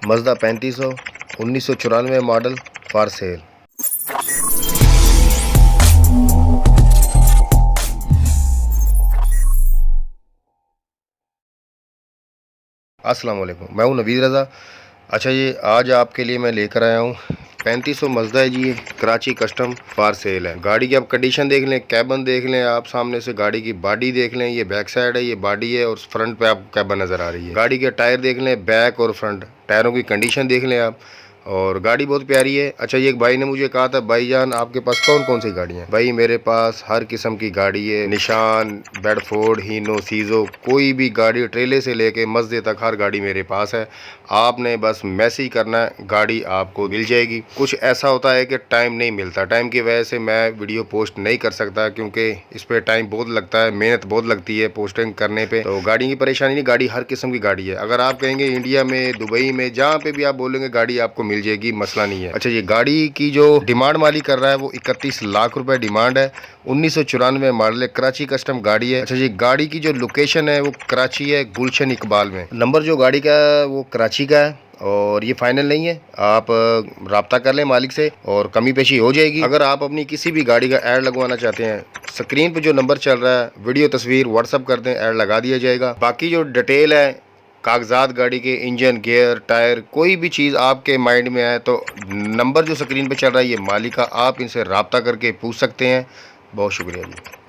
Mazda 3500 1994 model for sale. अस्सलाम वालेकुम, मैं हूं नवीद रज़ा। अच्छा, ये आज आपके लिए मैं लेकर आया हूं 3500 मज़दा है जी। ये कराची कस्टम फॉर सेल है। गाड़ी की आप कंडीशन देख लें, कैबन देख लें, आप सामने से गाड़ी की बॉडी देख लें। ये बैक साइड है, ये बॉडी है और फ्रंट पे आपको कैबन नज़र आ रही है। गाड़ी के टायर देख लें, बैक और फ्रंट टायरों की कंडीशन देख लें आप। और गाड़ी बहुत प्यारी है। अच्छा, ये एक भाई ने मुझे कहा था, भाईजान आपके पास कौन कौन सी गाड़ियाँ हैं? भाई मेरे पास हर किस्म की गाड़ी है। निशान, बेडफोर्ड, हीनो, सीजो, कोई भी गाड़ी ट्रेले से लेके मज़दे तक हर गाड़ी मेरे पास है। आपने बस मैसेज करना है, गाड़ी आपको मिल जाएगी। कुछ ऐसा होता है कि टाइम नहीं मिलता, टाइम की वजह से मैं वीडियो पोस्ट नहीं कर सकता, क्योंकि इस पर टाइम बहुत लगता है, मेहनत बहुत लगती है पोस्टिंग करने पे। तो गाड़ी की परेशानी नहीं, गाड़ी हर किस्म की गाड़ी है। अगर आप कहेंगे इंडिया में, दुबई में, जहाँ पे भी आप बोलेंगे गाड़ी आपको मिल जाएगी, मसला नहीं है। अच्छा, ये गाड़ी की जो डिमांड मालिक कर रहा है वो 31 लाख रुपए डिमांड है। 1994 मॉडल है, कराची कस्टम गाड़ी है। अच्छा, ये गाड़ी की जो लोकेशन है वो कराची है, गुलशन इकबाल में। नंबर जो गाड़ी का है वो कराची का है और ये फाइनल नहीं है। आप राब्ता कर लें मालिक से और कमी पेशी हो जाएगी। अगर आप अपनी किसी भी गाड़ी का ऐड लगवाना चाहते हैं, स्क्रीन पे जो नंबर चल रहा है, वीडियो तस्वीर व्हाट्सअप कर दें, ऐड लगा दिया जाएगा। बाकी जो डिटेल है, कागजात गाड़ी के, इंजन, गियर, टायर, कोई भी चीज़ आपके माइंड में आए तो नंबर जो स्क्रीन पे चल रहा है ये मालिक का, आप इनसे रब्ता करके पूछ सकते हैं। बहुत शुक्रिया जी।